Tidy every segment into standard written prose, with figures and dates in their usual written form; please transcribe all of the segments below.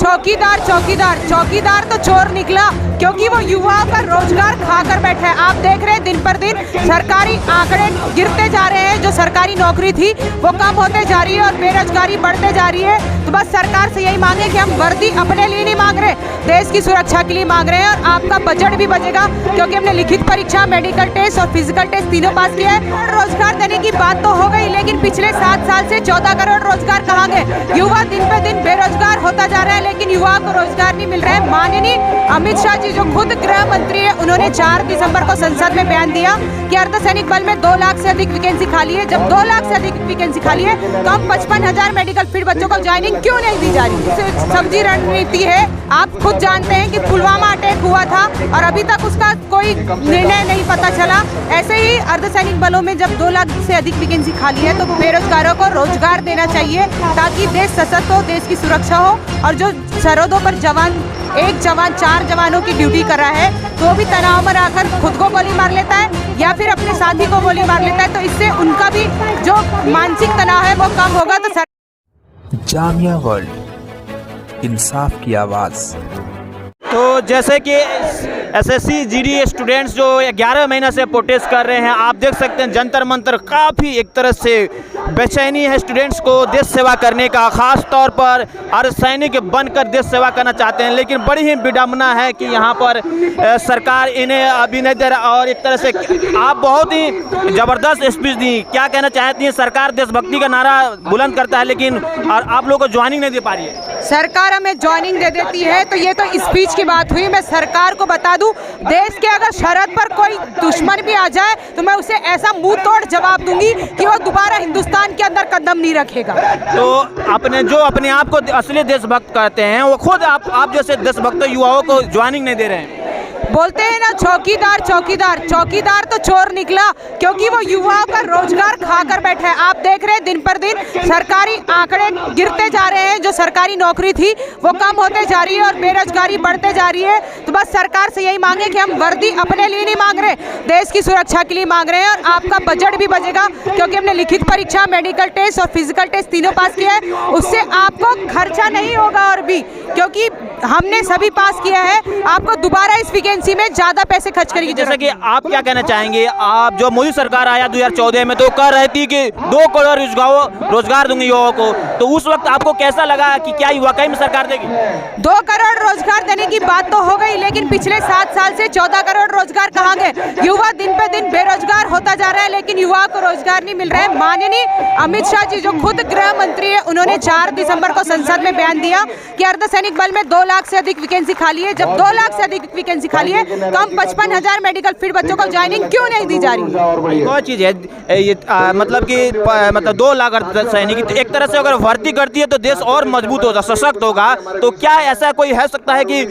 चौकीदार चौकीदार चौकीदार तो चोर निकला, क्योंकि वो युवाओं का रोजगार खाकर बैठा है। आप देख रहे हैं दिन पर दिन सरकारी आंकड़े गिरते जा रहे हैं, जो सरकारी नौकरी थी वो कम होते जा रही है और बेरोजगारी बढ़ते जा रही है। तो बस सरकार से यही मांगे कि हम वर्दी अपने लिए नहीं मांग रहे, देश की सुरक्षा के लिए मांग रहे हैं। और आपका बजट भी बचेगा, क्योंकि हमने लिखित परीक्षा, मेडिकल टेस्ट और फिजिकल टेस्ट तीनों पास किया है। रोजगार देने की बात तो हो गई, लेकिन पिछले 7 साल से 14 करोड़ रोजगार कहाँ गए? युवा दिन पे दिन बेरोजगार होता जा रहा है, लेकिन युवा को रोजगार नहीं मिल रहा है। माननीय अमित शाह जी, जो खुद गृह मंत्री है, उन्होंने 4 दिसंबर को संसद में बयान दिया कि अर्धसैनिक बल में 2 लाख से अधिक वैकेंसी खाली है। जब 2 लाख से अधिक वैकेंसी खाली है, तो हम 55,000 मेडिकल फील्ड बच्चों को ज्वाइनिंग क्यों नहीं दी जा रही? सब्जी रणनीति है। आप खुद जानते हैं कि पुलवामा अटैक हुआ था और अभी तक उसका कोई निर्णय नहीं पता चला। ऐसे ही अर्धसैनिक बलों में जब 2 लाख से अधिक वैकेंसी खाली है, तो बेरोजगारों को रोजगार देना चाहिए, ताकि देश सशक्त हो, देश की सुरक्षा हो। और जो सरहदों पर एक जवान 4 जवानों की ड्यूटी कर रहा है, तो भी तनाव में आकर खुद को गोली मार लेता है या फिर अपने साथी को गोली मार लेता है, तो इससे उनका भी जो मानसिक तनाव है वो कम होगा। तो जामिया वर्ल्ड, इंसाफ की आवाज़। तो जैसे कि एसएससी जीडी स्टूडेंट्स जो 11 महीने से प्रोटेस्ट कर रहे हैं, आप देख सकते हैं जंतर मंतर काफ़ी एक तरह से बेचैनी है स्टूडेंट्स को देश सेवा करने का, ख़ास तौर पर अर्धसैनिक बनकर देश सेवा करना चाहते हैं। लेकिन बड़ी ही विडम्बना है कि यहाँ पर सरकार इन्हें अभी नहीं दे रहा। और एक तरह से आप बहुत ही ज़बरदस्त स्पीच दी, क्या कहना चाहती हैं? सरकार देशभक्ति का नारा बुलंद करता है, लेकिन और आप लोगों को ज्वाइनिंग नहीं दे पा रही है। सरकार हमें ज्वाइनिंग दे देती है, तो ये तो स्पीच की बात हुई। मैं सरकार को बता दूं, देश के अगर सरहद पर कोई दुश्मन भी आ जाए, तो मैं उसे ऐसा मुंह तोड़ जवाब दूंगी कि वो दोबारा हिंदुस्तान के अंदर कदम नहीं रखेगा। तो अपने आप को असली देशभक्त कहते हैं, वो खुद आप जैसे देशभक्त युवाओं को ज्वाइनिंग नहीं दे रहे हैं। बोलते हैं ना, चौकीदार चौकीदार चौकीदार तो चोर निकला, क्योंकि वो युवाओं का रोजगार खाकर बैठा है। आप देख रहे हैं दिन पर दिन सरकारी आंकड़े गिरते जा रहे हैं, जो सरकारी नौकरी थी वो कम होते जा रही है और बेरोजगारी बढ़ते जा रही है। तो बस सरकार से यही मांगे कि हम वर्दी अपने लिए नहीं मांग रहे, देश की सुरक्षा के लिए मांग रहे हैं। और आपका बजट भी बचेगा, क्योंकि हमने लिखित परीक्षा, मेडिकल टेस्ट और फिजिकल टेस्ट तीनों पास किया है। उससे आपको खर्चा नहीं होगा, और भी क्योंकि हमने सभी पास किया है, आपको दोबारा इस वैकेंसी में ज्यादा पैसे खर्च करने की जैसे कि आप क्या कहना चाहेंगे? आप जो मोदी सरकार आया 2014 में, तो कह रही थी कि 2 करोड़ रोजगार दूंगी युवाओं को, तो उस वक्त आपको कैसा लगा कि क्या वाकई में सरकार देगी? 2 करोड़ रोजगार देने की बात तो हो गई, लेकिन पिछले 7 साल से 14 करोड़ रोजगार कहाँ गए? युवा दिन पे दिन बेरोजगार होता जा रहा है, लेकिन युवा को रोजगार नहीं मिल रहा है। माननीय अमित शाह जी, जो खुद गृह मंत्री है, उन्होंने 4 दिसंबर को संसद में बयान दिया कि अर्धसैनिक बल में 2 लाख से अधिक वैकेंसी खाली है। जब 2 लाख से अधिक वैकेंसी खाली है, तो हम 55,000 मेडिकल फील्ड बच्चों को ज्वाइनिंग क्यों नहीं दी जा रही? वो चीज़ है ये मतलब कि 2 लाख सैनिक एक तरह से अगर भर्ती करती है, तो देश और मजबूत होगा, सशक्त होगा। तो क्या ऐसा कोई है सकता है कि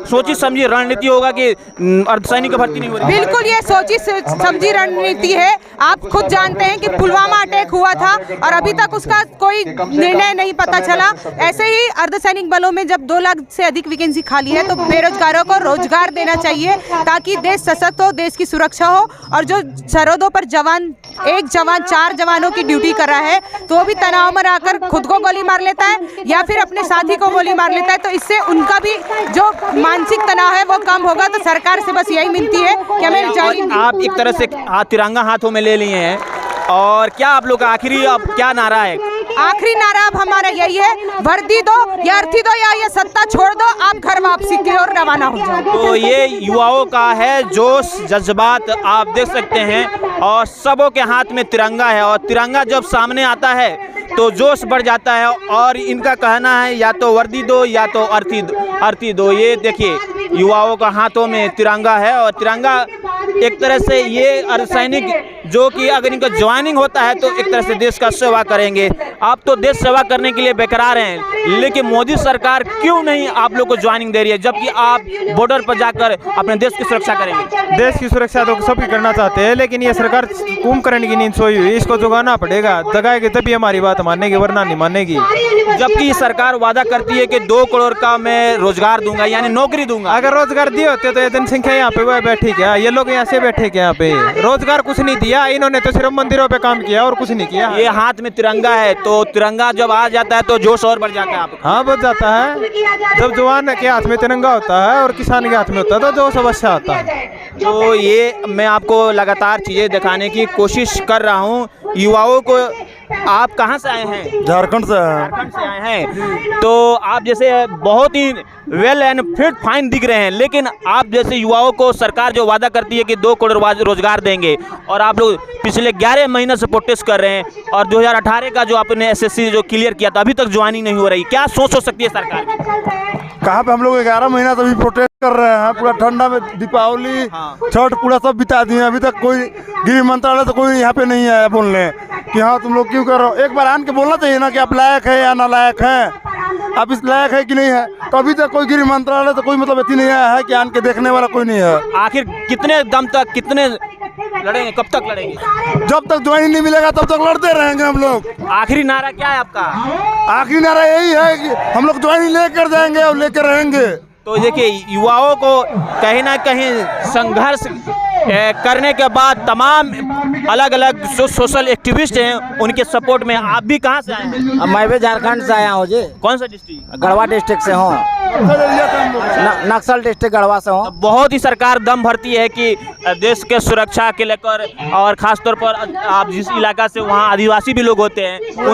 सोची समझी रणनीति होगा कि अर्धसैनिक की भर्ती नहीं हो रही? बिल्कुल, ये सोची समझी रणनीति है। आप खुद जानते हैं कि पुलवामा अटैक हुआ था और अभी तक उसका कोई निर्णय नहीं पता चला। ऐसे ही अर्धसैनिक बलों में जब 2 लाख से अधिक वैकेंसी खाली है, तो बेरोजगारों को रोजगार देना चाहिए, ताकि देश सशक्त हो, देश की सुरक्षा हो। और जो सरहदों पर एक जवान 4 जवानों की ड्यूटी कर रहा है, तो वो भी तनाव में आकर खुद को गोली मार लेता है या फिर अपने साथी को गोली मार लेता है, तो इससे उनका भी जो मानसिक तनाव है वो कम होगा। तो सरकार से बस यही विनती है कि हमें ज्वाइनिंग। आप एक तरह से तिरंगा हाथों में ले लिए हैं, और क्या आप लोग का आखिरी अब क्या नारा है? आखिरी नारा अब हमारा यही है, वर्दी दो या अर्थी दो, या ये सत्ता छोड़ दो, आप घर वापसी की ओर रवाना हो जाओ। तो ये युवाओं का है जोश, जज्बात आप देख सकते हैं, और सबों के हाथ में तिरंगा है, और तिरंगा जब सामने आता है तो जोश बढ़ जाता है। और इनका कहना है या तो वर्दी दो या तो अर्थी दो। ये देखिए युवाओं का हाथों में तिरंगा है, और तिरंगा एक तरह से ये अर्धसैनिक जो कि अगर इनका ज्वाइनिंग होता है, तो एक तरह से देश का सेवा करेंगे। आप तो देश सेवा करने के लिए बेकरार हैं, लेकिन मोदी सरकार क्यों नहीं आप लोग को ज्वाइनिंग दे रही है, जबकि आप बॉर्डर पर जाकर अपने देश की सुरक्षा करेंगे? देश की सुरक्षा तो सभी करना चाहते हैं, लेकिन ये सरकार कुंभकर्ण की नींद सोई हुई, इसको जगाना पड़ेगा। जगाएगी तभी हमारी बात मानेगी, वरना नहीं मानेगी। जबकि सरकार वादा करती है कि 2 करोड़ का मैं रोजगार दूंगा, यानी नौकरी दूंगा। अगर रोजगार दिए होते तो ये जनसंख्या यहाँ पे वह बैठी क्या, ये लोग यहाँ से बैठे क्या, यहाँ पे रोजगार कुछ नहीं दिया इन्होंने, तो सिर्फ मंदिरों पे काम किया और कुछ नहीं किया। ये हाथ में तिरंगा है, तो तिरंगा जब आ जाता है तो जोश और बढ़ जाता है आपका। हाँ बढ़ जाता है, जब जवान के हाथ में तिरंगा होता है और किसान के हाथ में होता है तो जोश अवश्य आता है। तो ये मैं आपको लगातार चीज़ें दिखाने की कोशिश कर रहा हूँ युवाओं को। आप कहाँ से आए हैं? झारखंड से हैं। झारखंड से आए हैं, तो आप जैसे बहुत ही वेल एंड फिट फाइन दिख रहे हैं, लेकिन आप जैसे युवाओं को सरकार जो वादा करती है कि 2 करोड़ रोजगार देंगे, और आप लोग पिछले 11 महीने से प्रोटेस्ट कर रहे हैं, और 2018 का जो आपने एसएससी जो क्लियर किया था अभी तक ज्वाइनिंग नहीं हो रही, क्या सोच हो सकती है सरकार की? कहाँ पे हम लोग 11 महीना से भी प्रोटेस्ट कर रहे हैं, पूरा ठंडा में दीपावली छठ पूरा सब बिता दिए, अभी तक कोई गृह मंत्रालय से कोई यहाँ पे नहीं आया बोलने कि हाँ तुम लोग क्यों कर रहे हो। एक बार आन के बोलना चाहिए ना कि आप लायक है या नालायक हैं, आप इस लायक है कि नहीं है। तो अभी तक कोई गृह मंत्रालय से कोई मतलब इतनी नहीं आया है कि आन के देखने वाला कोई नहीं है। आखिर कितने दम तक, कितने लड़ेंगे, कब तक लड़ेंगे? जब तक ज्वाइनिंग नहीं मिलेगा तब तक लड़ते रहेंगे हम लोग। आखिरी नारा क्या है आपका? आखिरी नारा यही है कि हम लोग ज्वाइनिंग लेकर जाएंगे और लेकर रहेंगे। तो देखिए युवाओं को कहीं ना कहीं संघर्ष करने के बाद तमाम अलग अलग जो सोशल एक्टिविस्ट हैं उनके सपोर्ट में आप भी कहाँ से आए हैं? मैं भी झारखंड से आया हूँ जी। कौन सा डिस्ट्रिक्ट? गढ़वा डिस्ट्रिक्ट से हूँ, नक्सल डिस्ट्रिक्ट गढ़वा से हूँ। बहुत ही सरकार दम भरती है कि देश के सुरक्षा के लेकर, और ख़ास तौर पर आप जिस इलाका से वहाँ आदिवासी भी लोग होते हैं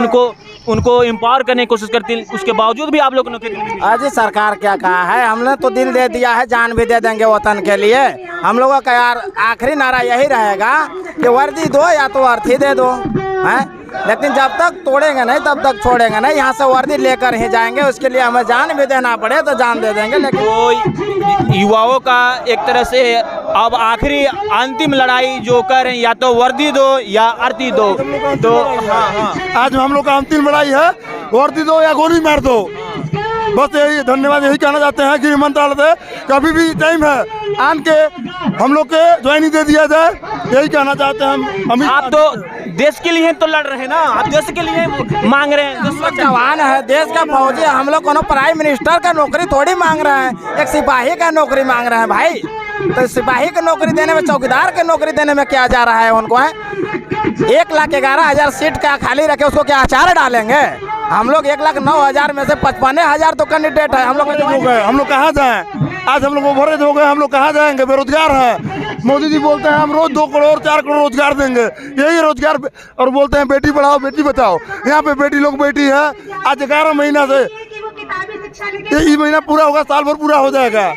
उनको एम्पावर करने की कोशिश करती है, उसके बावजूद भी आप लोग नौकरी। अजी सरकार क्या कहा है, हमने तो दिल दे दिया है, जान भी दे देंगे वतन के लिए। हम लोगों का यार आखिरी नारा यही रहेगा कि वर्दी दो या तो अर्थी दे दो, हैं? लेकिन जब तक तोड़ेंगे नहीं तब तक छोड़ेंगे नहीं, यहाँ से वर्दी लेकर ही जाएंगे, उसके लिए हमें जान भी देना पड़े तो जान दे देंगे। लेकिन तो युवाओं का एक तरह से अब आखिरी अंतिम लड़ाई जो कर रहे हैं, या तो वर्दी दो या अर्थी दो। तो हाँ, आज हम लोग का अंतिम लड़ाई है, वर्दी दो या गोली मार दो। बस यही धन्यवाद, यही कहना चाहते हैं गृह मंत्रालय से, कभी भी टाइम है आन के हम लोग के ज्वाइनिंग दे दिया जाए, यही कहना चाहते हैं हम। आप तो देश के लिए तो लड़ रहे हैं ना, आप देश के लिए मांग रहे हैं। जवान है, देश का फौजी, हम लोग कोनो प्राइम मिनिस्टर का नौकरी थोड़ी मांग रहे हैं, एक सिपाही का नौकरी मांग रहे हैं भाई। तो सिपाही की नौकरी देने में, चौकीदार की नौकरी देने में क्या जा रहा है उनको, है 1,11,000 सीट का खाली रखे, उसको क्या अचार डालेंगे? हम लोग 1,09,000 में से 55,000 तो कैंडिडेट है। हम लोग कहाँ जाएं? आज हम लोग ओवरेज हो गए, हम लोग कहाँ जाएंगे? बेरोजगार हैं। मोदी जी बोलते हैं हम रोज 2 करोड़ 4 करोड़ रोजगार देंगे, यही रोजगार, और बोलते हैं बेटी पढ़ाओ बेटी बचाओ। यहाँ पे बेटी लोग बैठी है आज 11 महीना से, ये महीना पूरा होगा, साल भर पूरा हो जाएगा।